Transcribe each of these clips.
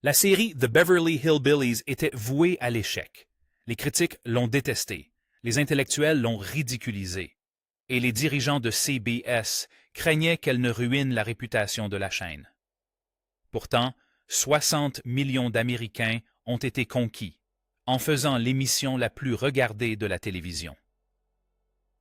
La série The Beverly Hillbillies était vouée à l'échec. Les critiques l'ont détestée, les intellectuels l'ont ridiculisée, et les dirigeants de CBS craignaient qu'elle ne ruine la réputation de la chaîne. Pourtant, 60 millions d'Américains ont été conquis, en faisant l'émission la plus regardée de la télévision.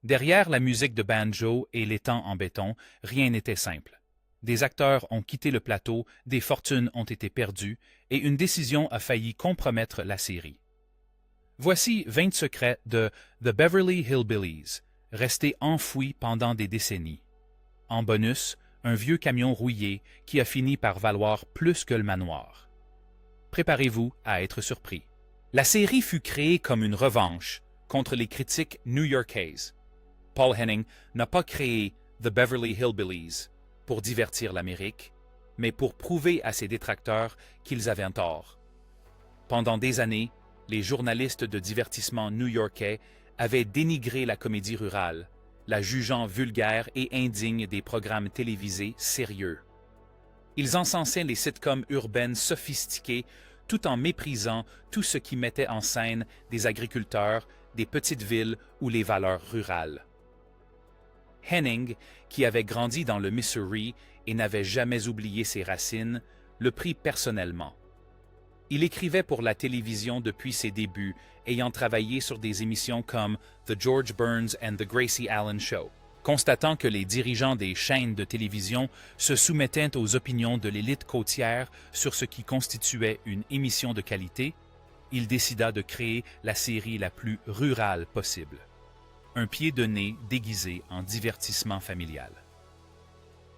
Derrière la musique de banjo et l'étang en béton, rien n'était simple. Des acteurs ont quitté le plateau, des fortunes ont été perdues, et une décision a failli compromettre la série. Voici 20 secrets de The Beverly Hillbillies, restés enfouis pendant des décennies. En bonus, un vieux camion rouillé qui a fini par valoir plus que le manoir. Préparez-vous à être surpris. La série fut créée comme une revanche contre les critiques new-yorkaises. Paul Henning n'a pas créé The Beverly Hillbillies pour divertir l'Amérique, mais pour prouver à ses détracteurs qu'ils avaient tort. Pendant des années, les journalistes de divertissement new-yorkais avaient dénigré la comédie rurale, la jugeant vulgaire et indigne des programmes télévisés sérieux. Ils encensaient les sitcoms urbaines sophistiquées tout en méprisant tout ce qui mettait en scène des agriculteurs, des petites villes ou les valeurs rurales. Henning, qui avait grandi dans le Missouri et n'avait jamais oublié ses racines, le prit personnellement. Il écrivait pour la télévision depuis ses débuts, ayant travaillé sur des émissions comme The George Burns and the Gracie Allen Show. Constatant que les dirigeants des chaînes de télévision se soumettaient aux opinions de l'élite côtière sur ce qui constituait une émission de qualité, il décida de créer la série la plus rurale possible. Un pied de nez déguisé en divertissement familial.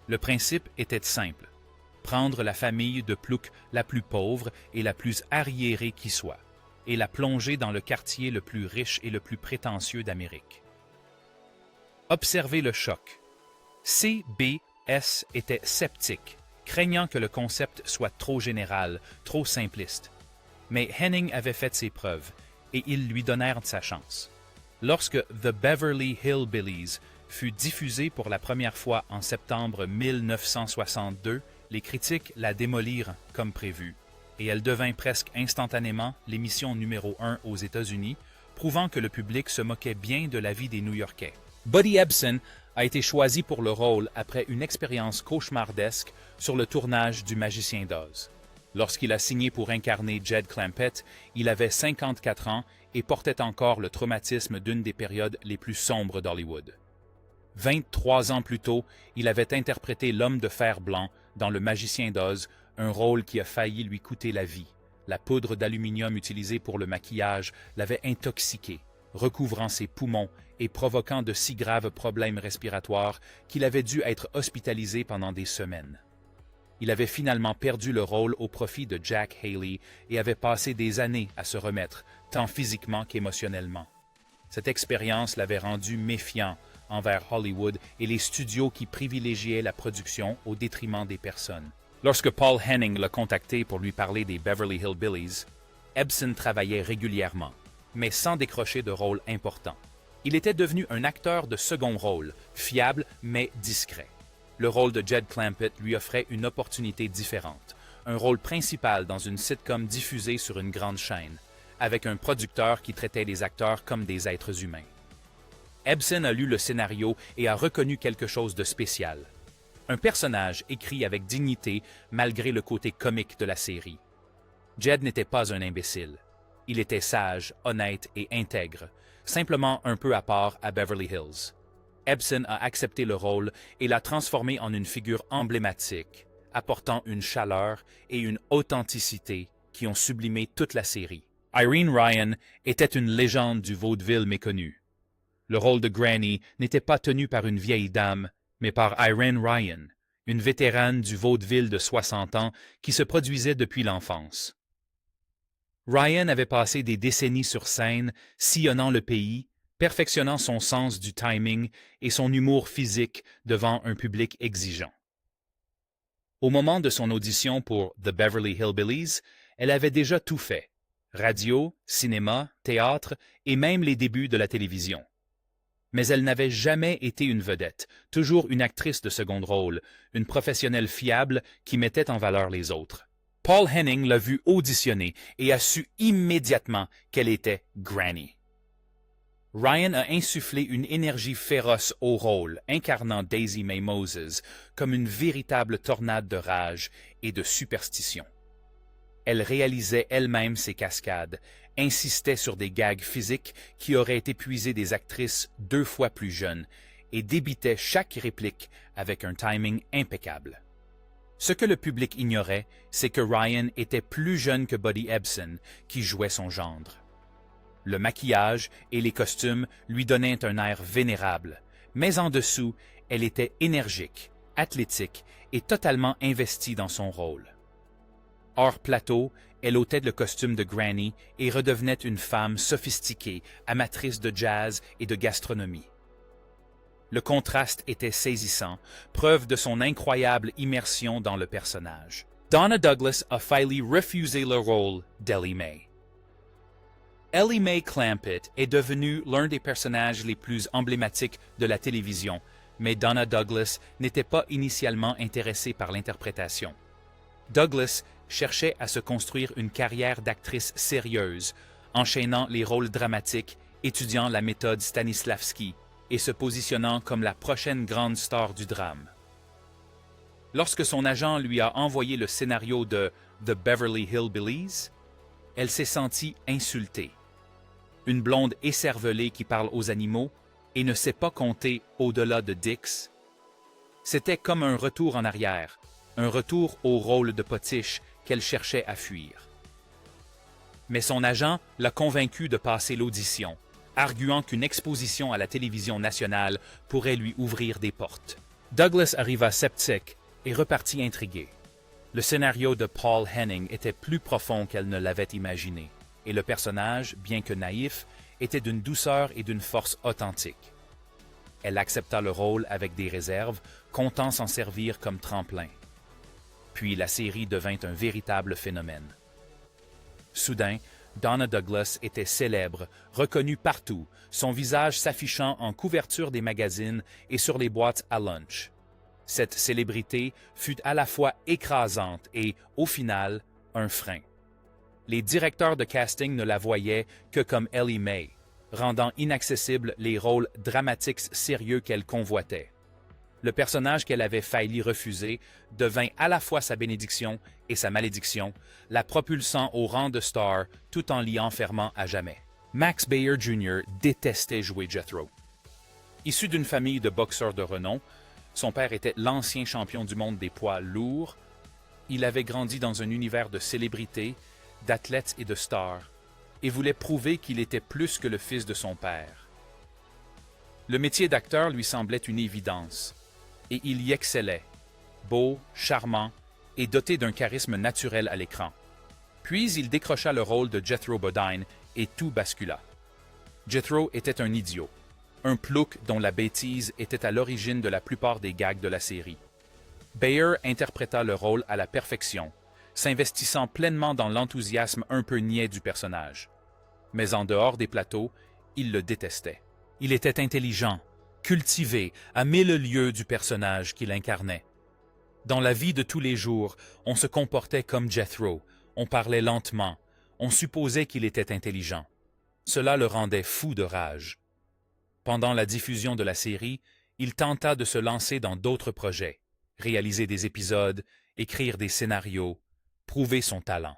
Le principe était simple. Prendre la famille de plouc la plus pauvre et la plus arriérée qui soit, et la plonger dans le quartier le plus riche et le plus prétentieux d'Amérique. Observez le choc. CBS était sceptique, craignant que le concept soit trop général, trop simpliste. Mais Henning avait fait ses preuves, et ils lui donnèrent sa chance. Lorsque The Beverly Hillbillies fut diffusé pour la première fois en septembre 1962, les critiques la démolirent comme prévu, et elle devint presque instantanément l'émission numéro 1 aux États-Unis, prouvant que le public se moquait bien de la vie des New-Yorkais. Buddy Ebsen a été choisi pour le rôle après une expérience cauchemardesque sur le tournage du Magicien d'Oz. Lorsqu'il a signé pour incarner Jed Clampett, il avait 54 ans et portait encore le traumatisme d'une des périodes les plus sombres d'Hollywood. 23 ans plus tôt, il avait interprété l'homme de fer blanc dans Le Magicien d'Oz, un rôle qui a failli lui coûter la vie. La poudre d'aluminium utilisée pour le maquillage l'avait intoxiqué, recouvrant ses poumons et provoquant de si graves problèmes respiratoires qu'il avait dû être hospitalisé pendant des semaines. Il avait finalement perdu le rôle au profit de Jack Haley et avait passé des années à se remettre, tant physiquement qu'émotionnellement. Cette expérience l'avait rendu méfiant envers Hollywood et les studios qui privilégiaient la production au détriment des personnes. Lorsque Paul Henning l'a contacté pour lui parler des Beverly Hillbillies, Ebsen travaillait régulièrement, mais sans décrocher de rôle important. Il était devenu un acteur de second rôle, fiable mais discret. Le rôle de Jed Clampett lui offrait une opportunité différente, un rôle principal dans une sitcom diffusée sur une grande chaîne, avec un producteur qui traitait les acteurs comme des êtres humains. Ebsen a lu le scénario et a reconnu quelque chose de spécial. Un personnage écrit avec dignité malgré le côté comique de la série. Jed n'était pas un imbécile. Il était sage, honnête et intègre, simplement un peu à part à Beverly Hills. Ebsen a accepté le rôle et l'a transformé en une figure emblématique, apportant une chaleur et une authenticité qui ont sublimé toute la série. Irene Ryan était une légende du vaudeville méconnu. Le rôle de Granny n'était pas tenu par une vieille dame, mais par Irene Ryan, une vétérane du vaudeville de 60 ans qui se produisait depuis l'enfance. Ryan avait passé des décennies sur scène, sillonnant le pays, perfectionnant son sens du timing et son humour physique devant un public exigeant. Au moment de son audition pour The Beverly Hillbillies, elle avait déjà tout fait: radio, cinéma, théâtre et même les débuts de la télévision. Mais elle n'avait jamais été une vedette, toujours une actrice de second rôle, une professionnelle fiable qui mettait en valeur les autres. Paul Henning l'a vue auditionner et a su immédiatement qu'elle était Granny. Ryan a insufflé une énergie féroce au rôle, incarnant Daisy Mae Moses comme une véritable tornade de rage et de superstition. Elle réalisait elle-même ses cascades, insistait sur des gags physiques qui auraient épuisé des actrices 2 fois plus jeunes et débitait chaque réplique avec un timing impeccable. Ce que le public ignorait, c'est que Ryan était plus jeune que Buddy Ebsen, qui jouait son gendre. Le maquillage et les costumes lui donnaient un air vénérable, mais en dessous, elle était énergique, athlétique et totalement investie dans son rôle. Hors plateau, elle ôtait le costume de Granny et redevenait une femme sophistiquée, amatrice de jazz et de gastronomie. Le contraste était saisissant, preuve de son incroyable immersion dans le personnage. Donna Douglas a failli refuser le rôle d'Ellie Mae. Ellie Mae Clampett est devenue l'un des personnages les plus emblématiques de la télévision, mais Donna Douglas n'était pas initialement intéressée par l'interprétation. Douglas cherchait à se construire une carrière d'actrice sérieuse, enchaînant les rôles dramatiques, étudiant la méthode Stanislavski et se positionnant comme la prochaine grande star du drame. Lorsque son agent lui a envoyé le scénario de The Beverly Hillbillies, elle s'est sentie insultée. Une blonde écervelée qui parle aux animaux et ne sait pas compter au-delà de Dix. C'était comme un retour en arrière, un retour au rôle de potiche qu'elle cherchait à fuir. Mais son agent l'a convaincue de passer l'audition, arguant qu'une exposition à la télévision nationale pourrait lui ouvrir des portes. Douglas arriva sceptique et repartit intrigué. Le scénario de Paul Henning était plus profond qu'elle ne l'avait imaginé, et le personnage, bien que naïf, était d'une douceur et d'une force authentiques. Elle accepta le rôle avec des réserves, comptant s'en servir comme tremplin. Puis la série devint un véritable phénomène. Soudain, Donna Douglas était célèbre, reconnue partout, son visage s'affichant en couverture des magazines et sur les boîtes à lunch. Cette célébrité fut à la fois écrasante et, au final, un frein. Les directeurs de casting ne la voyaient que comme Ellie Mae, rendant inaccessibles les rôles dramatiques sérieux qu'elle convoitait. Le personnage qu'elle avait failli refuser devint à la fois sa bénédiction et sa malédiction, la propulsant au rang de star tout en l'y enfermant à jamais. Max Baer Jr. détestait jouer Jethro. Issu d'une famille de boxeurs de renom, son père était l'ancien champion du monde des poids lourds. Il avait grandi dans un univers de célébrités, d'athlètes et de stars, et voulait prouver qu'il était plus que le fils de son père. Le métier d'acteur lui semblait une évidence, et il y excellait, beau, charmant et doté d'un charisme naturel à l'écran. Puis il décrocha le rôle de Jethro Bodine et tout bascula. Jethro était un idiot, un plouc dont la bêtise était à l'origine de la plupart des gags de la série. Baer interpréta le rôle à la perfection, s'investissant pleinement dans l'enthousiasme un peu niais du personnage. Mais en dehors des plateaux, il le détestait. Il était intelligent, cultivé à 1000 lieues du personnage qu'il incarnait. Dans la vie de tous les jours, on se comportait comme Jethro, on parlait lentement, on supposait qu'il était intelligent. Cela le rendait fou de rage. Pendant la diffusion de la série, il tenta de se lancer dans d'autres projets, réaliser des épisodes, écrire des scénarios, prouver son talent.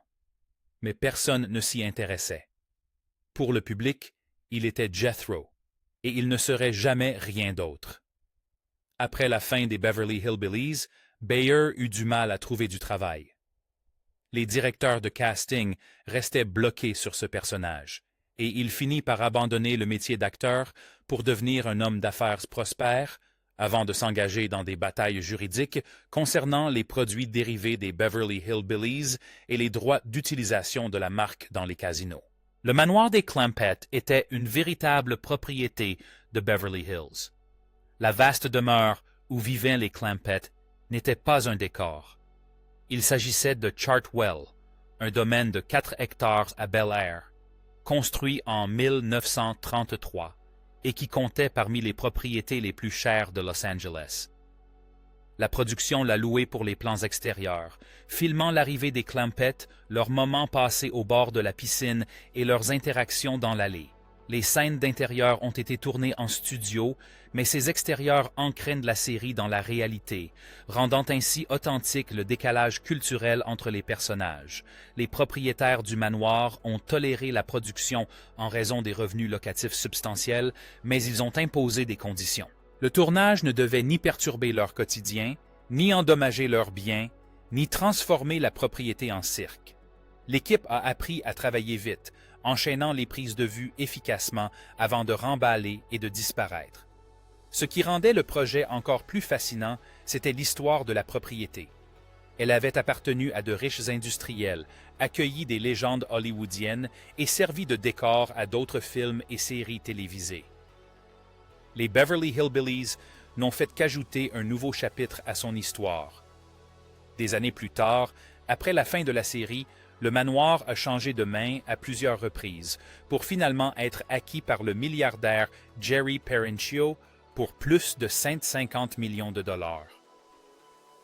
Mais personne ne s'y intéressait. Pour le public, il était Jethro, et il ne serait jamais rien d'autre. Après la fin des Beverly Hillbillies, Baer eut du mal à trouver du travail. Les directeurs de casting restaient bloqués sur ce personnage, et il finit par abandonner le métier d'acteur pour devenir un homme d'affaires prospère, avant de s'engager dans des batailles juridiques concernant les produits dérivés des Beverly Hillbillies et les droits d'utilisation de la marque dans les casinos. Le manoir des Clampett était une véritable propriété de Beverly Hills. La vaste demeure où vivaient les Clampett n'était pas un décor. Il s'agissait de Chartwell, un domaine de 4 hectares à Bel Air, construit en 1933 et qui comptait parmi les propriétés les plus chères de Los Angeles. La production l'a loué pour les plans extérieurs, filmant l'arrivée des Clampett, leurs moments passés au bord de la piscine et leurs interactions dans l'allée. Les scènes d'intérieur ont été tournées en studio, mais ces extérieurs ancrent la série dans la réalité, rendant ainsi authentique le décalage culturel entre les personnages. Les propriétaires du manoir ont toléré la production en raison des revenus locatifs substantiels, mais ils ont imposé des conditions. Le tournage ne devait ni perturber leur quotidien, ni endommager leurs biens, ni transformer la propriété en cirque. L'équipe a appris à travailler vite, enchaînant les prises de vue efficacement avant de remballer et de disparaître. Ce qui rendait le projet encore plus fascinant, c'était l'histoire de la propriété. Elle avait appartenu à de riches industriels, accueilli des légendes hollywoodiennes et servi de décor à d'autres films et séries télévisées. Les Beverly Hillbillies n'ont fait qu'ajouter un nouveau chapitre à son histoire. Des années plus tard, après la fin de la série, le manoir a changé de main à plusieurs reprises pour finalement être acquis par le milliardaire Jerry Perenchio pour plus de 150 millions de dollars.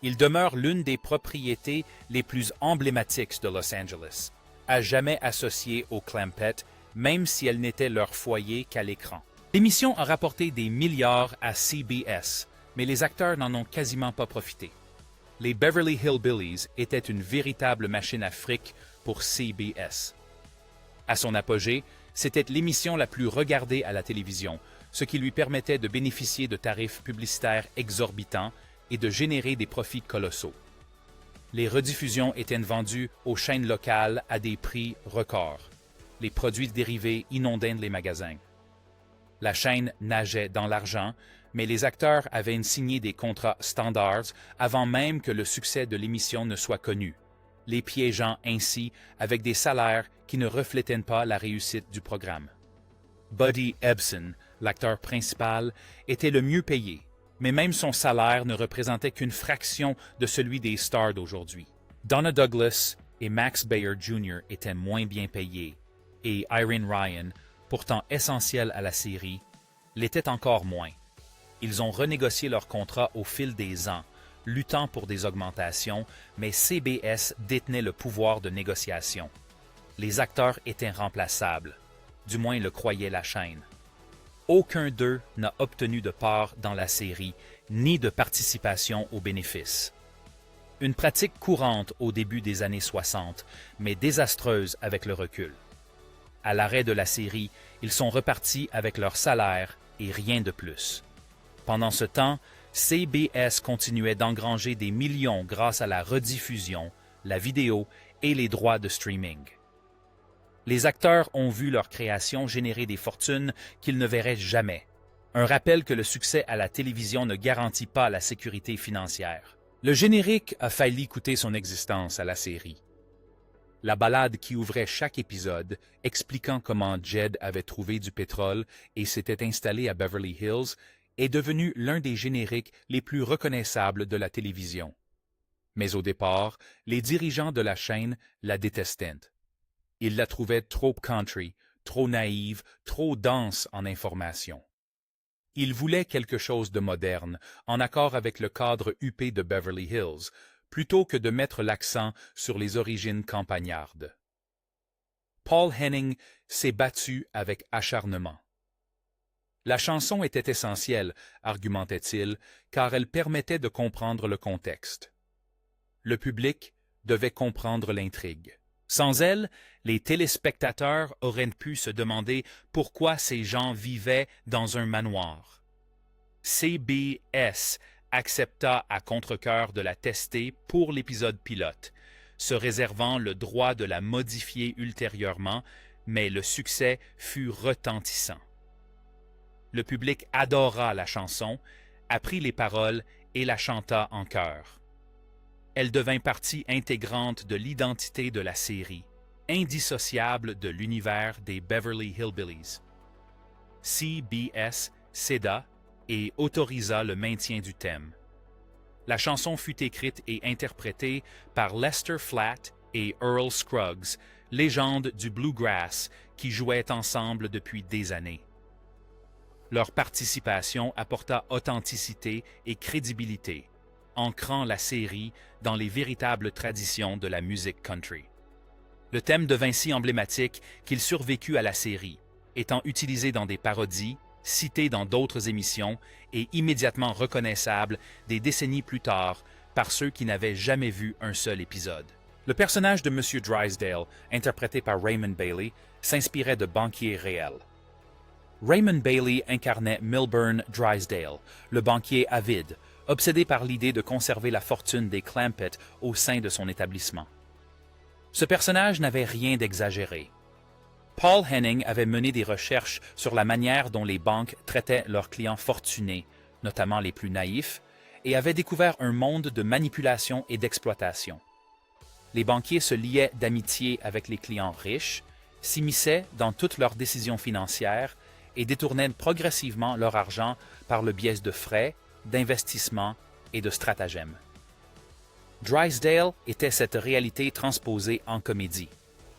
Il demeure l'une des propriétés les plus emblématiques de Los Angeles, à jamais associée aux Clampett, même si elle n'était leur foyer qu'à l'écran. L'émission a rapporté des milliards à CBS, mais les acteurs n'en ont quasiment pas profité. Les Beverly Hillbillies étaient une véritable machine à fric pour CBS. À son apogée, c'était l'émission la plus regardée à la télévision, ce qui lui permettait de bénéficier de tarifs publicitaires exorbitants et de générer des profits colossaux. Les rediffusions étaient vendues aux chaînes locales à des prix records. Les produits dérivés inondaient les magasins. La chaîne nageait dans l'argent, mais les acteurs avaient signé des contrats standards avant même que le succès de l'émission ne soit connu, les piégeant ainsi avec des salaires qui ne reflétaient pas la réussite du programme. Buddy Ebsen, l'acteur principal, était le mieux payé, mais même son salaire ne représentait qu'une fraction de celui des stars d'aujourd'hui. Donna Douglas et Max Baer Jr. étaient moins bien payés, et Irene Ryan, pourtant essentielle à la série, l'était encore moins. Ils ont renégocié leur contrat au fil des ans, luttant pour des augmentations, mais CBS détenait le pouvoir de négociation. Les acteurs étaient remplaçables, du moins le croyait la chaîne. Aucun d'eux n'a obtenu de part dans la série, ni de participation aux bénéfices. Une pratique courante au début des années 60, mais désastreuse avec le recul. À l'arrêt de la série, ils sont repartis avec leur salaire et rien de plus. Pendant ce temps, CBS continuait d'engranger des millions grâce à la rediffusion, la vidéo et les droits de streaming. Les acteurs ont vu leur création générer des fortunes qu'ils ne verraient jamais. Un rappel que le succès à la télévision ne garantit pas la sécurité financière. Le générique a failli coûter son existence à la série. La ballade qui ouvrait chaque épisode, expliquant comment Jed avait trouvé du pétrole et s'était installé à Beverly Hills, est devenue l'un des génériques les plus reconnaissables de la télévision. Mais au départ, les dirigeants de la chaîne la détestaient. Ils la trouvaient trop country, trop naïve, trop dense en information. Ils voulaient quelque chose de moderne, en accord avec le cadre huppé de Beverly Hills, plutôt que de mettre l'accent sur les origines campagnardes. Paul Henning s'est battu avec acharnement. La chanson était essentielle, argumentait-il, car elle permettait de comprendre le contexte. Le public devait comprendre l'intrigue. Sans elle, les téléspectateurs auraient pu se demander pourquoi ces gens vivaient dans un manoir. CBS accepta à contre-cœur de la tester pour l'épisode pilote, se réservant le droit de la modifier ultérieurement, mais le succès fut retentissant. Le public adora la chanson, apprit les paroles et la chanta en chœur. Elle devint partie intégrante de l'identité de la série, indissociable de l'univers des Beverly Hillbillies. CBS céda et autorisa le maintien du thème. La chanson fut écrite et interprétée par Lester Flatt et Earl Scruggs, légendes du bluegrass qui jouaient ensemble depuis des années. Leur participation apporta authenticité et crédibilité, ancrant la série dans les véritables traditions de la musique country. Le thème devint si emblématique qu'il survécut à la série, étant utilisé dans des parodies, cité dans d'autres émissions et immédiatement reconnaissable des décennies plus tard par ceux qui n'avaient jamais vu un seul épisode. Le personnage de M. Drysdale, interprété par Raymond Bailey, s'inspirait de banquiers réels. Raymond Bailey incarnait Milburn Drysdale, le banquier avide, obsédé par l'idée de conserver la fortune des Clampett au sein de son établissement. Ce personnage n'avait rien d'exagéré. Paul Henning avait mené des recherches sur la manière dont les banques traitaient leurs clients fortunés, notamment les plus naïfs, et avait découvert un monde de manipulation et d'exploitation. Les banquiers se liaient d'amitié avec les clients riches, s'immisçaient dans toutes leurs décisions financières et détournaient progressivement leur argent par le biais de frais, d'investissements et de stratagèmes. Drysdale était cette réalité transposée en comédie.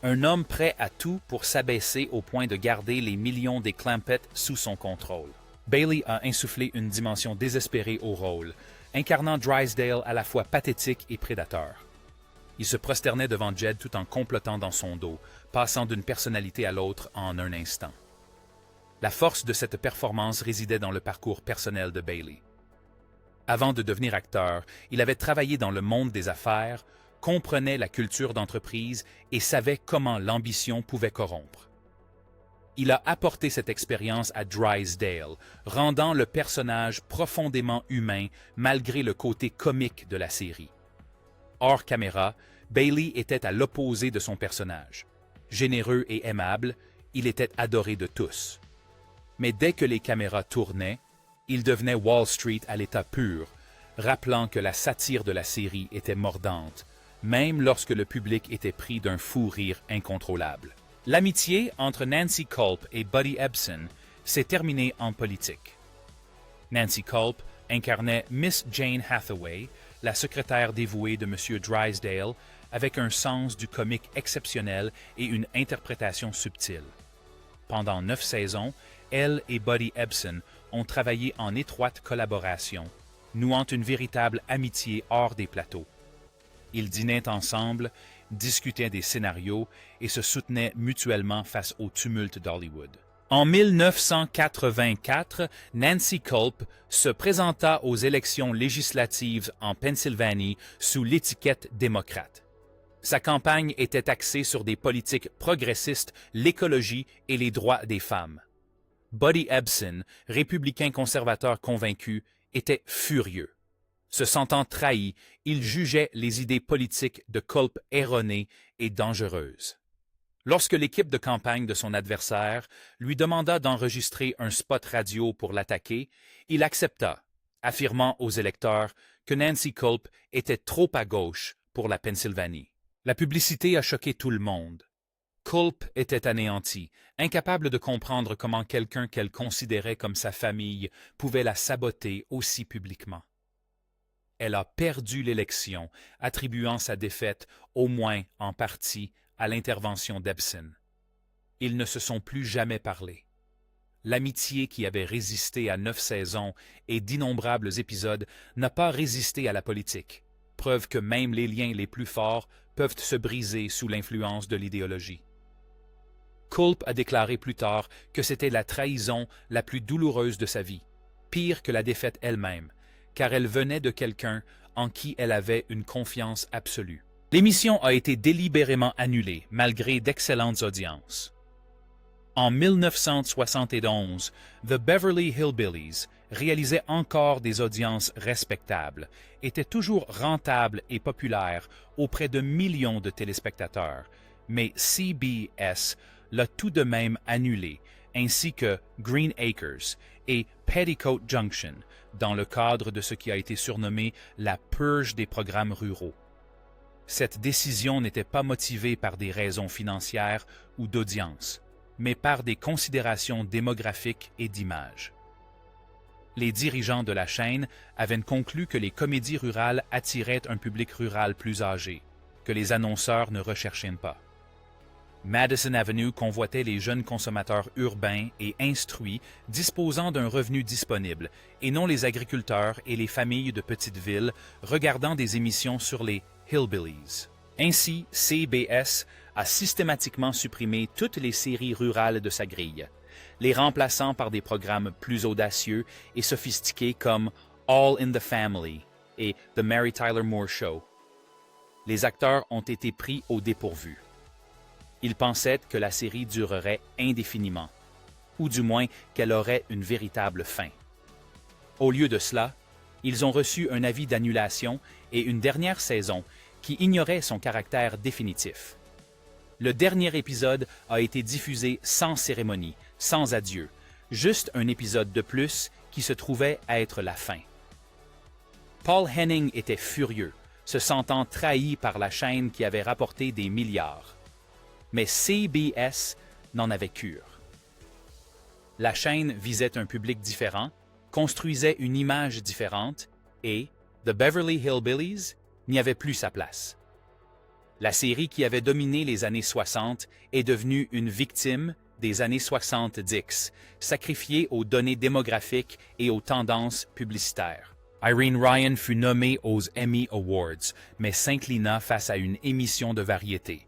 Un homme prêt à tout pour s'abaisser au point de garder les millions des Clampett sous son contrôle. Bailey a insufflé une dimension désespérée au rôle, incarnant Drysdale à la fois pathétique et prédateur. Il se prosternait devant Jed tout en complotant dans son dos, passant d'une personnalité à l'autre en un instant. La force de cette performance résidait dans le parcours personnel de Bailey. Avant de devenir acteur, il avait travaillé dans le monde des affaires, comprenait la culture d'entreprise et savait comment l'ambition pouvait corrompre. Il a apporté cette expérience à Drysdale, rendant le personnage profondément humain malgré le côté comique de la série. Hors caméra, Bailey était à l'opposé de son personnage. Généreux et aimable, il était adoré de tous. Mais dès que les caméras tournaient, il devenait Wall Street à l'état pur, rappelant que la satire de la série était mordante, même lorsque le public était pris d'un fou rire incontrôlable. L'amitié entre Nancy Culp et Buddy Ebsen s'est terminée en politique. Nancy Culp incarnait Miss Jane Hathaway, la secrétaire dévouée de M. Drysdale, avec un sens du comique exceptionnel et une interprétation subtile. Pendant 9 saisons, elle et Buddy Ebsen ont travaillé en étroite collaboration, nouant une véritable amitié hors des plateaux. Ils dînaient ensemble, discutaient des scénarios et se soutenaient mutuellement face au tumulte d'Hollywood. En 1984, Nancy Culp se présenta aux élections législatives en Pennsylvanie sous l'étiquette démocrate. Sa campagne était axée sur des politiques progressistes, l'écologie et les droits des femmes. Buddy Ebsen, républicain conservateur convaincu, était furieux. Se sentant trahi, il jugeait les idées politiques de Culp erronées et dangereuses. Lorsque l'équipe de campagne de son adversaire lui demanda d'enregistrer un spot radio pour l'attaquer, il accepta, affirmant aux électeurs que Nancy Culp était trop à gauche pour la Pennsylvanie. La publicité a choqué tout le monde. Culp était anéantie, incapable de comprendre comment quelqu'un qu'elle considérait comme sa famille pouvait la saboter aussi publiquement. Elle a perdu l'élection, attribuant sa défaite, au moins en partie, à l'intervention d'Ebsen. Ils ne se sont plus jamais parlé. L'amitié qui avait résisté à 9 saisons et d'innombrables épisodes n'a pas résisté à la politique, preuve que même les liens les plus forts peuvent se briser sous l'influence de l'idéologie. Culp a déclaré plus tard que c'était la trahison la plus douloureuse de sa vie, pire que la défaite elle-même, car elle venait de quelqu'un en qui elle avait une confiance absolue. L'émission a été délibérément annulée, malgré d'excellentes audiences. En 1971, The Beverly Hillbillies réalisait encore des audiences respectables, était toujours rentable et populaire auprès de millions de téléspectateurs, mais CBS l'a tout de même annulé, ainsi que Green Acres et Petticoat Junction, dans le cadre de ce qui a été surnommé la purge des programmes ruraux. Cette décision n'était pas motivée par des raisons financières ou d'audience, mais par des considérations démographiques et d'image. Les dirigeants de la chaîne avaient conclu que les comédies rurales attiraient un public rural plus âgé, que les annonceurs ne recherchaient pas. Madison Avenue convoitait les jeunes consommateurs urbains et instruits disposant d'un revenu disponible, et non les agriculteurs et les familles de petites villes regardant des émissions sur les Hillbillies. Ainsi, CBS a systématiquement supprimé toutes les séries rurales de sa grille, les remplaçant par des programmes plus audacieux et sophistiqués comme All in the Family et The Mary Tyler Moore Show. Les acteurs ont été pris au dépourvu. Ils pensaient que la série durerait indéfiniment, ou du moins qu'elle aurait une véritable fin. Au lieu de cela, ils ont reçu un avis d'annulation et une dernière saison qui ignorait son caractère définitif. Le dernier épisode a été diffusé sans cérémonie, sans adieu, juste un épisode de plus qui se trouvait à être la fin. Paul Henning était furieux, se sentant trahi par la chaîne qui avait rapporté des milliards. Mais CBS n'en avait cure. La chaîne visait un public différent, construisait une image différente et The Beverly Hillbillies n'y avait plus sa place. La série qui avait dominé les années 60 est devenue une victime des années 70, sacrifiée aux données démographiques et aux tendances publicitaires. Irene Ryan fut nommée aux Emmy Awards, mais s'inclina face à une émission de variété.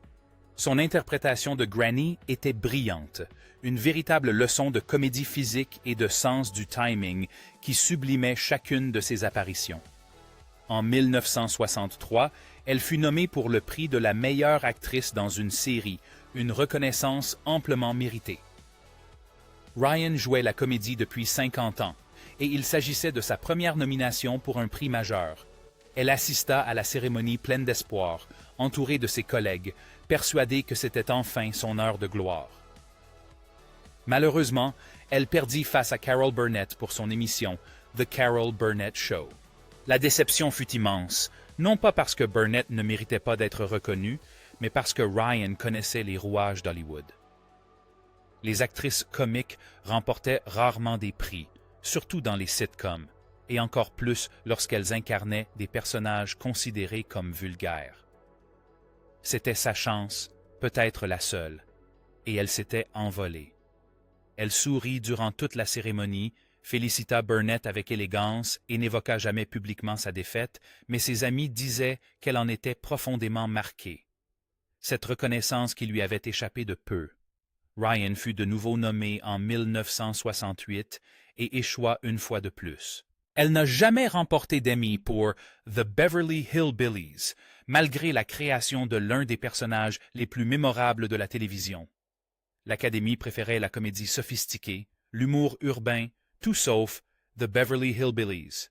Son interprétation de Granny était brillante, une véritable leçon de comédie physique et de sens du timing qui sublimait chacune de ses apparitions. En 1963, elle fut nommée pour le prix de la meilleure actrice dans une série, une reconnaissance amplement méritée. Ryan jouait la comédie depuis 50 ans, et il s'agissait de sa première nomination pour un prix majeur. Elle assista à la cérémonie pleine d'espoir, entourée de ses collègues, persuadée que c'était enfin son heure de gloire. Malheureusement, elle perdit face à Carol Burnett pour son émission The Carol Burnett Show. La déception fut immense, non pas parce que Burnett ne méritait pas d'être reconnue, mais parce que Ryan connaissait les rouages d'Hollywood. Les actrices comiques remportaient rarement des prix, surtout dans les sitcoms, et encore plus lorsqu'elles incarnaient des personnages considérés comme vulgaires. C'était sa chance, peut-être la seule, et elle s'était envolée. Elle sourit durant toute la cérémonie, félicita Burnett avec élégance et n'évoqua jamais publiquement sa défaite, mais ses amis disaient qu'elle en était profondément marquée. Cette reconnaissance qui lui avait échappé de peu. Ryan fut de nouveau nommée en 1968 et échoua une fois de plus. Elle n'a jamais remporté d'Emmy pour The Beverly Hillbillies, malgré la création de l'un des personnages les plus mémorables de la télévision. L'Académie préférait la comédie sophistiquée, l'humour urbain, tout sauf The Beverly Hillbillies.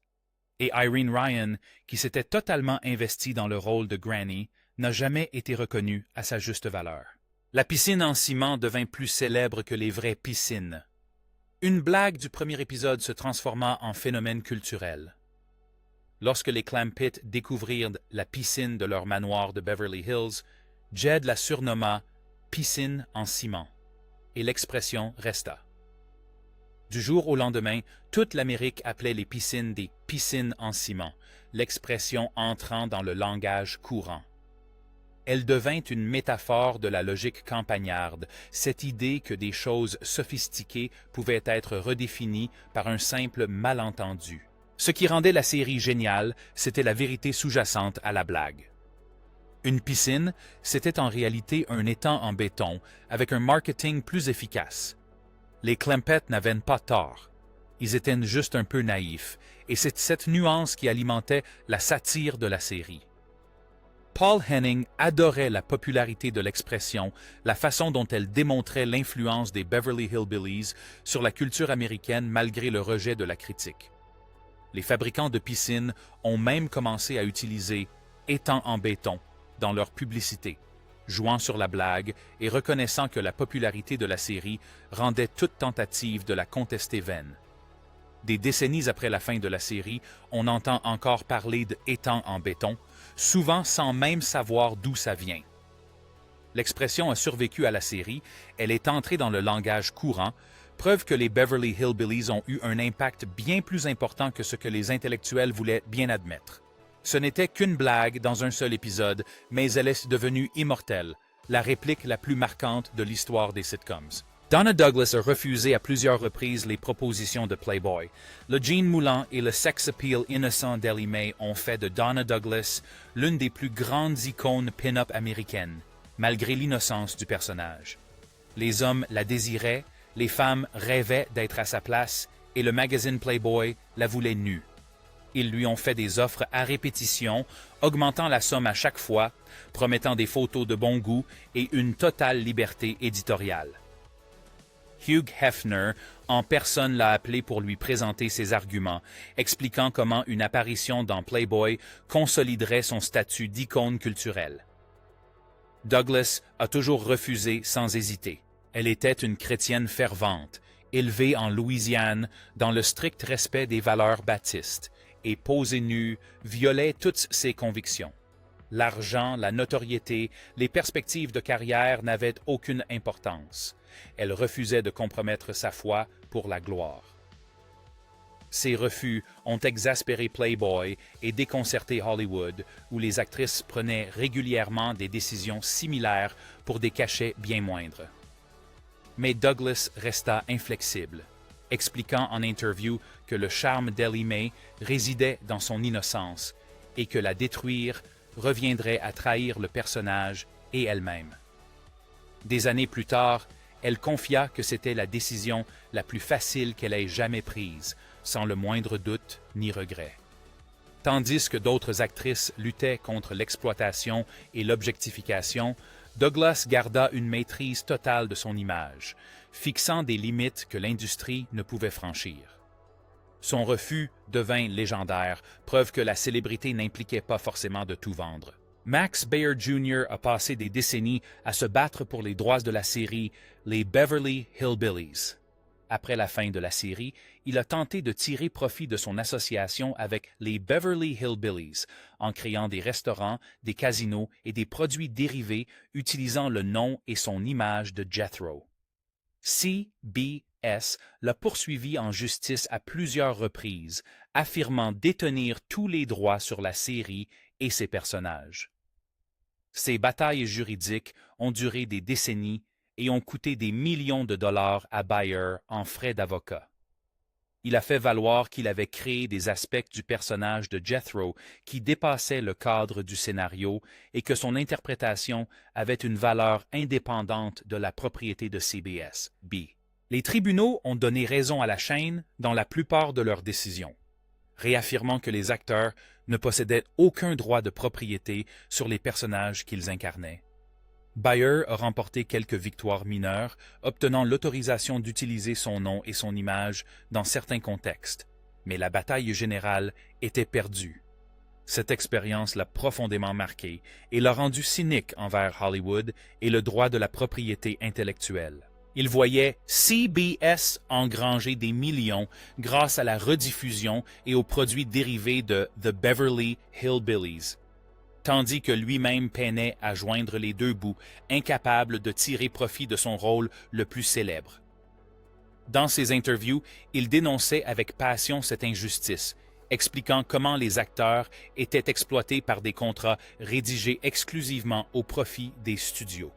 Et Irene Ryan, qui s'était totalement investie dans le rôle de Granny, n'a jamais été reconnue à sa juste valeur. La piscine en ciment devint plus célèbre que les vraies piscines. Une blague du premier épisode se transforma en phénomène culturel. Lorsque les Clampett découvrirent la piscine de leur manoir de Beverly Hills, Jed la surnomma « piscine en ciment » et l'expression resta. Du jour au lendemain, toute l'Amérique appelait les piscines des « piscines en ciment », l'expression entrant dans le langage courant. Elle devint une métaphore de la logique campagnarde, cette idée que des choses sophistiquées pouvaient être redéfinies par un simple malentendu. Ce qui rendait la série géniale, c'était la vérité sous-jacente à la blague. Une piscine, c'était en réalité un étang en béton, avec un marketing plus efficace. Les Clampett n'avaient pas tort. Ils étaient juste un peu naïfs, et c'est cette nuance qui alimentait la satire de la série. Paul Henning adorait la popularité de l'expression, la façon dont elle démontrait l'influence des Beverly Hillbillies sur la culture américaine malgré le rejet de la critique. Les fabricants de piscines ont même commencé à utiliser « étang en béton » dans leur publicité, jouant sur la blague et reconnaissant que la popularité de la série rendait toute tentative de la contester vaine. Des décennies après la fin de la série, on entend encore parler de « étang en béton », souvent sans même savoir d'où ça vient. L'expression a survécu à la série, elle est entrée dans le langage courant, preuve que les Beverly Hillbillies ont eu un impact bien plus important que ce que les intellectuels voulaient bien admettre. Ce n'était qu'une blague dans un seul épisode, mais elle est devenue immortelle, la réplique la plus marquante de l'histoire des sitcoms. Donna Douglas a refusé à plusieurs reprises les propositions de Playboy. Le jean moulant et le sex appeal innocent d'Ellie Mae ont fait de Donna Douglas l'une des plus grandes icônes pin-up américaines, malgré l'innocence du personnage. Les hommes la désiraient, les femmes rêvaient d'être à sa place et le magazine Playboy la voulait nue. Ils lui ont fait des offres à répétition, augmentant la somme à chaque fois, promettant des photos de bon goût et une totale liberté éditoriale. Hugh Hefner en personne l'a appelé pour lui présenter ses arguments, expliquant comment une apparition dans Playboy consoliderait son statut d'icône culturelle. Douglas a toujours refusé sans hésiter. Elle était une chrétienne fervente, élevée en Louisiane dans le strict respect des valeurs baptistes, et posée nue violait toutes ses convictions. L'argent, la notoriété, les perspectives de carrière n'avaient aucune importance. Elle refusait de compromettre sa foi pour la gloire. Ces refus ont exaspéré Playboy et déconcerté Hollywood, où les actrices prenaient régulièrement des décisions similaires pour des cachets bien moindres. Mais Douglas resta inflexible, expliquant en interview que le charme d'Ellie Mae résidait dans son innocence et que la détruire reviendrait à trahir le personnage et elle-même. Des années plus tard, elle confia que c'était la décision la plus facile qu'elle ait jamais prise, sans le moindre doute ni regret. Tandis que d'autres actrices luttaient contre l'exploitation et l'objectification, Douglas garda une maîtrise totale de son image, fixant des limites que l'industrie ne pouvait franchir. Son refus devint légendaire, preuve que la célébrité n'impliquait pas forcément de tout vendre. Max Baer Jr. a passé des décennies à se battre pour les droits de la série Les Beverly Hillbillies. Après la fin de la série, il a tenté de tirer profit de son association avec les Beverly Hillbillies en créant des restaurants, des casinos et des produits dérivés utilisant le nom et son image de Jethro. CBS l'a poursuivi en justice à plusieurs reprises, affirmant détenir tous les droits sur la série et ses personnages. Ces batailles juridiques ont duré des décennies et ont coûté des millions de dollars à Baer en frais d'avocat. Il a fait valoir qu'il avait créé des aspects du personnage de Jethro qui dépassaient le cadre du scénario et que son interprétation avait une valeur indépendante de la propriété de CBS. Les tribunaux ont donné raison à la chaîne dans la plupart de leurs décisions, réaffirmant que les acteurs ne possédaient aucun droit de propriété sur les personnages qu'ils incarnaient. Baer a remporté quelques victoires mineures, obtenant l'autorisation d'utiliser son nom et son image dans certains contextes, mais la bataille générale était perdue. Cette expérience l'a profondément marqué et l'a rendu cynique envers Hollywood et le droit de la propriété intellectuelle. Il voyait CBS engranger des millions grâce à la rediffusion et aux produits dérivés de The Beverly Hillbillies, tandis que lui-même peinait à joindre les deux bouts, incapable de tirer profit de son rôle le plus célèbre. Dans ses interviews, il dénonçait avec passion cette injustice, expliquant comment les acteurs étaient exploités par des contrats rédigés exclusivement au profit des studios.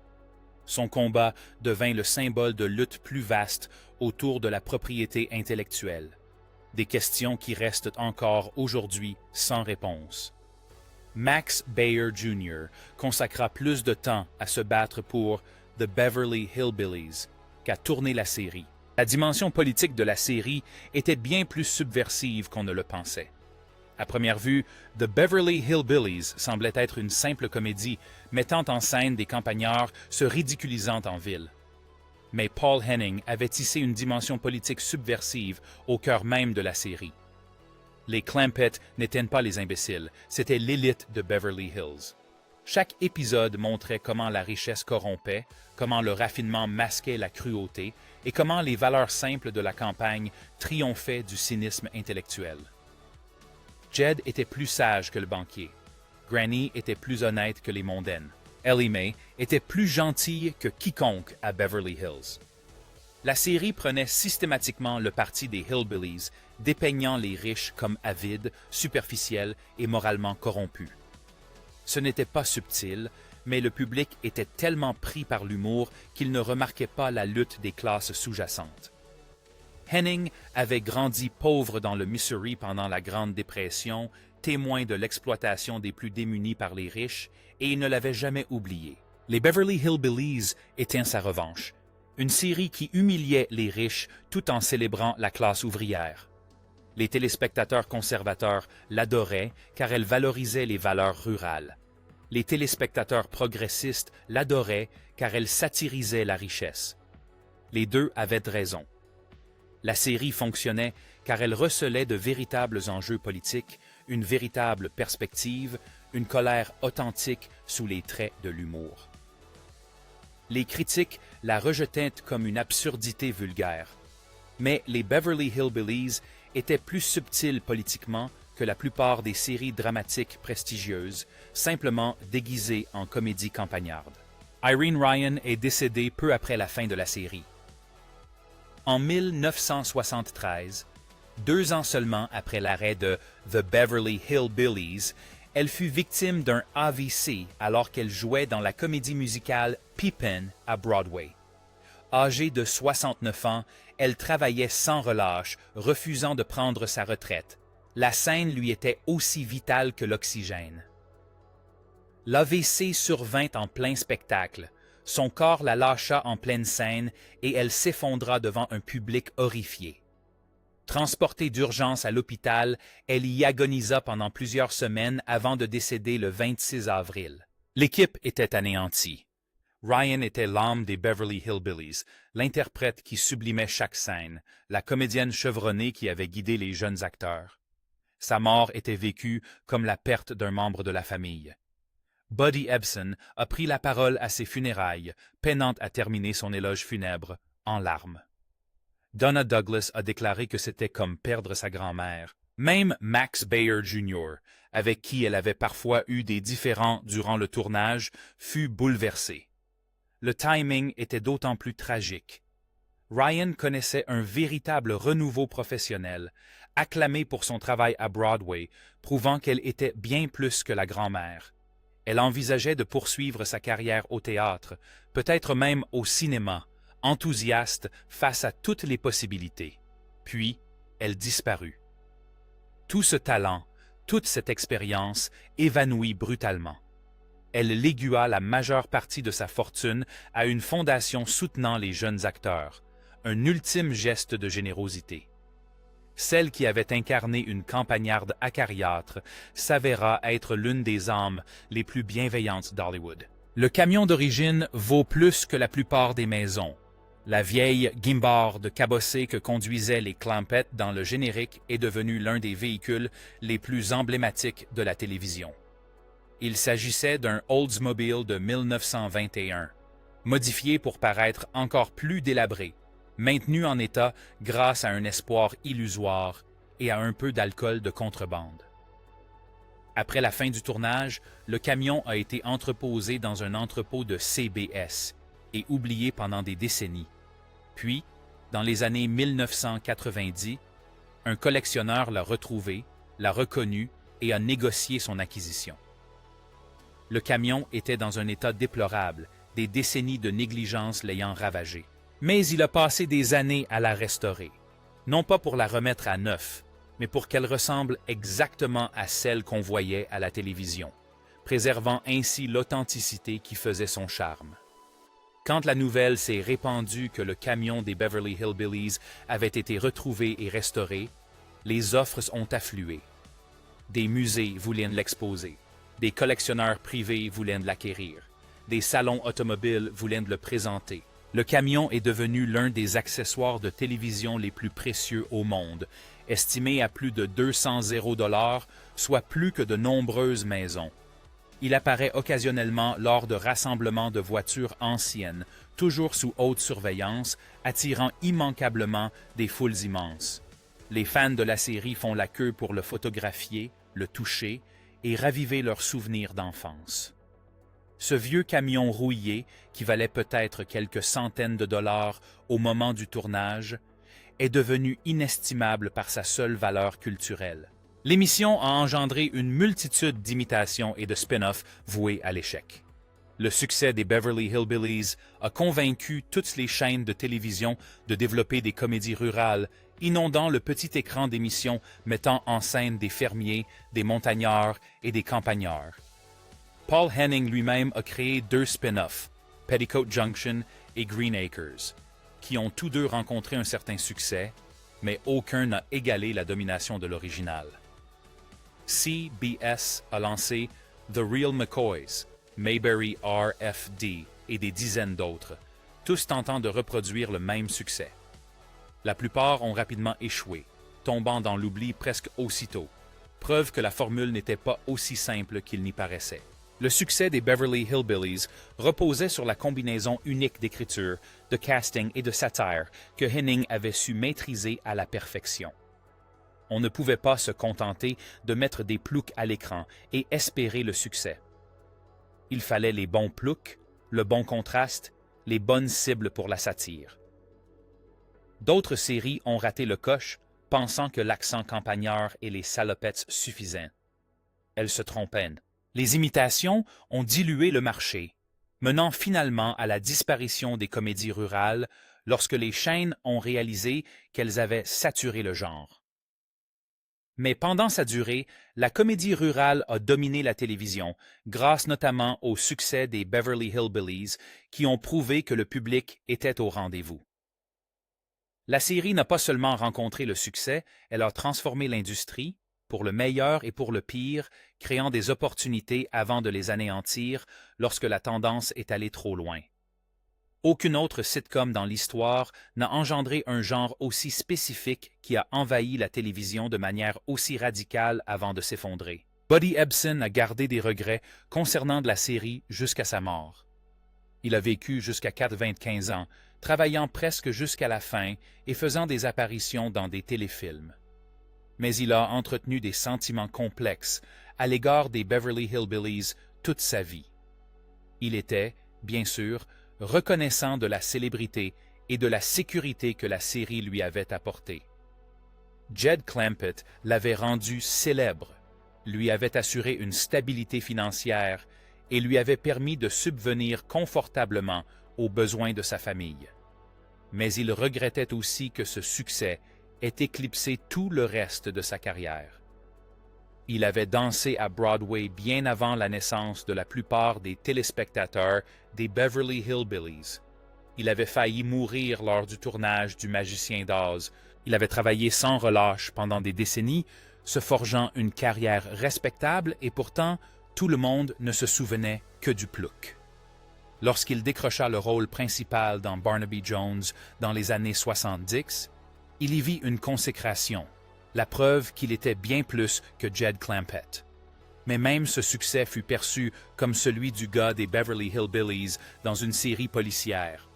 Son combat devint le symbole de luttes plus vastes autour de la propriété intellectuelle, des questions qui restent encore aujourd'hui sans réponse. Max Baer Jr. consacra plus de temps à se battre pour The Beverly Hillbillies qu'à tourner la série. La dimension politique de la série était bien plus subversive qu'on ne le pensait. À première vue, The Beverly Hillbillies semblait être une simple comédie mettant en scène des campagnards se ridiculisant en ville. Mais Paul Henning avait tissé une dimension politique subversive au cœur même de la série. Les Clampett n'étaient pas les imbéciles, c'était l'élite de Beverly Hills. Chaque épisode montrait comment la richesse corrompait, comment le raffinement masquait la cruauté et comment les valeurs simples de la campagne triomphaient du cynisme intellectuel. Jed était plus sage que le banquier. Granny était plus honnête que les mondaines. Ellie Mae était plus gentille que quiconque à Beverly Hills. La série prenait systématiquement le parti des Hillbillies, dépeignant les riches comme avides, superficiels et moralement corrompus. Ce n'était pas subtil, mais le public était tellement pris par l'humour qu'il ne remarquait pas la lutte des classes sous-jacentes. Henning avait grandi pauvre dans le Missouri pendant la Grande Dépression, témoin de l'exploitation des plus démunis par les riches, et il ne l'avait jamais oublié. Les Beverly Hillbillies étaient sa revanche, une série qui humiliait les riches tout en célébrant la classe ouvrière. Les téléspectateurs conservateurs l'adoraient car elle valorisait les valeurs rurales. Les téléspectateurs progressistes l'adoraient car elle satirisait la richesse. Les deux avaient raison. La série fonctionnait car elle recelait de véritables enjeux politiques, une véritable perspective, une colère authentique sous les traits de l'humour. Les critiques la rejetaient comme une absurdité vulgaire. Mais les Beverly Hillbillies étaient plus subtils politiquement que la plupart des séries dramatiques prestigieuses, simplement déguisées en comédie campagnarde. Irene Ryan est décédée peu après la fin de la série. En 1973, 2 ans seulement après l'arrêt de The Beverly Hillbillies, elle fut victime d'un AVC alors qu'elle jouait dans la comédie musicale Pippin à Broadway. Âgée de 69 ans, elle travaillait sans relâche, refusant de prendre sa retraite. La scène lui était aussi vitale que l'oxygène. L'AVC survint en plein spectacle. Son corps la lâcha en pleine scène et elle s'effondra devant un public horrifié. Transportée d'urgence à l'hôpital, elle y agonisa pendant plusieurs semaines avant de décéder le 26 avril. L'équipe était anéantie. Ryan était l'âme des Beverly Hillbillies, l'interprète qui sublimait chaque scène, la comédienne chevronnée qui avait guidé les jeunes acteurs. Sa mort était vécue comme la perte d'un membre de la famille. Buddy Ebsen a pris la parole à ses funérailles, peinant à terminer son éloge funèbre, en larmes. Donna Douglas a déclaré que c'était comme perdre sa grand-mère. Même Max Baer Jr., avec qui elle avait parfois eu des différends durant le tournage, fut bouleversé. Le timing était d'autant plus tragique. Ryan connaissait un véritable renouveau professionnel, acclamée pour son travail à Broadway, prouvant qu'elle était bien plus que la grand-mère. Elle envisageait de poursuivre sa carrière au théâtre, peut-être même au cinéma, enthousiaste face à toutes les possibilités. Puis, elle disparut. Tout ce talent, toute cette expérience évanouit brutalement. Elle légua la majeure partie de sa fortune à une fondation soutenant les jeunes acteurs, un ultime geste de générosité. Celle qui avait incarné une campagnarde acariâtre s'avéra être l'une des âmes les plus bienveillantes d'Hollywood. Le camion d'origine vaut plus que la plupart des maisons. La vieille guimbarde cabossée que conduisaient les Clampett dans le générique est devenue l'un des véhicules les plus emblématiques de la télévision. Il s'agissait d'un Oldsmobile de 1921, modifié pour paraître encore plus délabré, maintenu en état grâce à un espoir illusoire et à un peu d'alcool de contrebande. Après la fin du tournage, le camion a été entreposé dans un entrepôt de CBS et oublié pendant des décennies. Puis, dans les années 1990, un collectionneur l'a retrouvé, l'a reconnu et a négocié son acquisition. Le camion était dans un état déplorable, des décennies de négligence l'ayant ravagé. Mais il a passé des années à la restaurer, non pas pour la remettre à neuf, mais pour qu'elle ressemble exactement à celle qu'on voyait à la télévision, préservant ainsi l'authenticité qui faisait son charme. Quand la nouvelle s'est répandue que le camion des Beverly Hillbillies avait été retrouvé et restauré, les offres ont afflué. Des musées voulaient l'exposer, des collectionneurs privés voulaient l'acquérir, des salons automobiles voulaient le présenter. Le camion est devenu l'un des accessoires de télévision les plus précieux au monde, estimé à plus de 200 $, soit plus que de nombreuses maisons. Il apparaît occasionnellement lors de rassemblements de voitures anciennes, toujours sous haute surveillance, attirant immanquablement des foules immenses. Les fans de la série font la queue pour le photographier, le toucher et raviver leurs souvenirs d'enfance. Ce vieux camion rouillé, qui valait peut-être quelques centaines de dollars au moment du tournage, est devenu inestimable par sa seule valeur culturelle. L'émission a engendré une multitude d'imitations et de spin-offs voués à l'échec. Le succès des Beverly Hillbillies a convaincu toutes les chaînes de télévision de développer des comédies rurales, inondant le petit écran d'émissions mettant en scène des fermiers, des montagnards et des campagnards. Paul Henning lui-même a créé 2 spin-offs, Petticoat Junction et Green Acres, qui ont tous deux rencontré un certain succès, mais aucun n'a égalé la domination de l'original. CBS a lancé The Real McCoys, Mayberry RFD et des dizaines d'autres, tous tentant de reproduire le même succès. La plupart ont rapidement échoué, tombant dans l'oubli presque aussitôt, preuve que la formule n'était pas aussi simple qu'il n'y paraissait. Le succès des Beverly Hillbillies reposait sur la combinaison unique d'écriture, de casting et de satire que Henning avait su maîtriser à la perfection. On ne pouvait pas se contenter de mettre des ploucs à l'écran et espérer le succès. Il fallait les bons ploucs, le bon contraste, les bonnes cibles pour la satire. D'autres séries ont raté le coche, pensant que l'accent campagnard et les salopettes suffisaient. Elles se trompaient. Les imitations ont dilué le marché, menant finalement à la disparition des comédies rurales lorsque les chaînes ont réalisé qu'elles avaient saturé le genre. Mais pendant sa durée, la comédie rurale a dominé la télévision, grâce notamment au succès des Beverly Hillbillies, qui ont prouvé que le public était au rendez-vous. La série n'a pas seulement rencontré le succès, elle a transformé l'industrie, pour le meilleur et pour le pire, créant des opportunités avant de les anéantir lorsque la tendance est allée trop loin. Aucune autre sitcom dans l'histoire n'a engendré un genre aussi spécifique qui a envahi la télévision de manière aussi radicale avant de s'effondrer. Buddy Ebsen a gardé des regrets concernant de la série jusqu'à sa mort. Il a vécu jusqu'à 95 ans, travaillant presque jusqu'à la fin et faisant des apparitions dans des téléfilms. Mais il a entretenu des sentiments complexes à l'égard des Beverly Hillbillies toute sa vie. Il était, bien sûr, reconnaissant de la célébrité et de la sécurité que la série lui avait apportée. Jed Clampett l'avait rendu célèbre, lui avait assuré une stabilité financière et lui avait permis de subvenir confortablement aux besoins de sa famille. Mais il regrettait aussi que ce succès ait éclipsé tout le reste de sa carrière. Il avait dansé à Broadway bien avant la naissance de la plupart des téléspectateurs des Beverly Hillbillies. Il avait failli mourir lors du tournage du Magicien d'Oz. Il avait travaillé sans relâche pendant des décennies, se forgeant une carrière respectable et pourtant, tout le monde ne se souvenait que du plouc. Lorsqu'il décrocha le rôle principal dans Barnaby Jones dans les années 70, il y vit une consécration, la preuve qu'il était bien plus que Jed Clampett. Mais même ce succès fut perçu comme celui du gars des Beverly Hillbillies dans une série policière.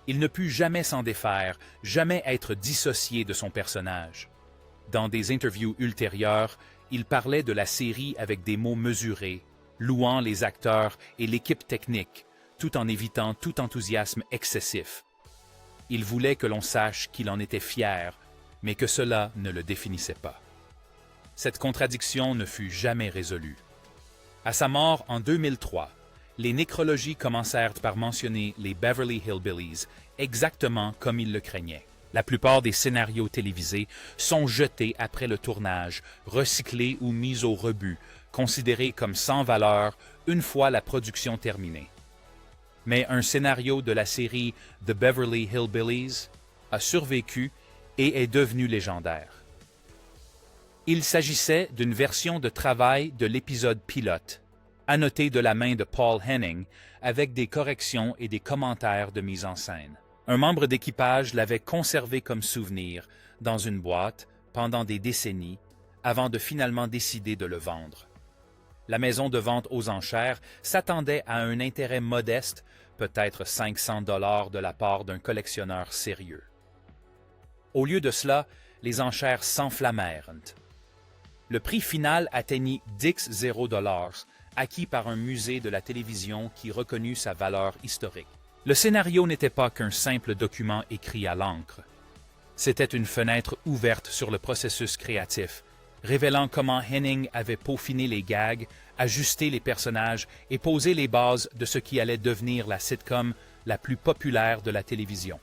Il ne put jamais s'en défaire, jamais être dissocié de son personnage. Dans des interviews ultérieures, il parlait de la série avec des mots mesurés, louant les acteurs et l'équipe technique, tout en évitant tout enthousiasme excessif. Il voulait que l'on sache qu'il en était fier, mais que cela ne le définissait pas. Cette contradiction ne fut jamais résolue. À sa mort en 2003, les nécrologies commencèrent par mentionner les Beverly Hillbillies exactement comme il le craignait. La plupart des scénarios télévisés sont jetés après le tournage, recyclés ou mis au rebut, considérés comme sans valeur une fois la production terminée. Mais un scénario de la série The Beverly Hillbillies a survécu et est devenu légendaire. Il s'agissait d'une version de travail de l'épisode pilote, annoté de la main de Paul Henning, avec des corrections et des commentaires de mise en scène. Un membre d'équipage l'avait conservé comme souvenir dans une boîte pendant des décennies avant de finalement décider de le vendre. La maison de vente aux enchères s'attendait à un intérêt modeste, peut-être 500 $ de la part d'un collectionneur sérieux. Au lieu de cela, les enchères s'enflammèrent. Le prix final atteignit 10 $, acquis par un musée de la télévision qui reconnut sa valeur historique. Le scénario n'était pas qu'un simple document écrit à l'encre. C'était une fenêtre ouverte sur le processus créatif, révélant comment Henning avait peaufiné les gags, ajusté les personnages et posé les bases de ce qui allait devenir la sitcom la plus populaire de la télévision.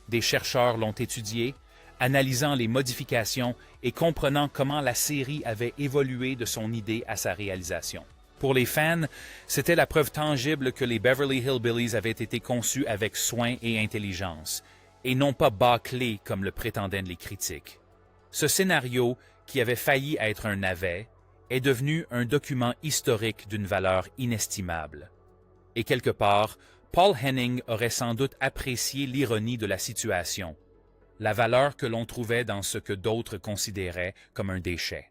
Des chercheurs l'ont étudié, analysant les modifications et comprenant comment la série avait évolué de son idée à sa réalisation. Pour les fans, c'était la preuve tangible que les Beverly Hillbillies avaient été conçus avec soin et intelligence, et non pas bâclés comme le prétendaient les critiques. Ce scénario, qui avait failli être un navet, est devenu un document historique d'une valeur inestimable. Et quelque part, Paul Henning aurait sans doute apprécié l'ironie de la situation, la valeur que l'on trouvait dans ce que d'autres considéraient comme un déchet.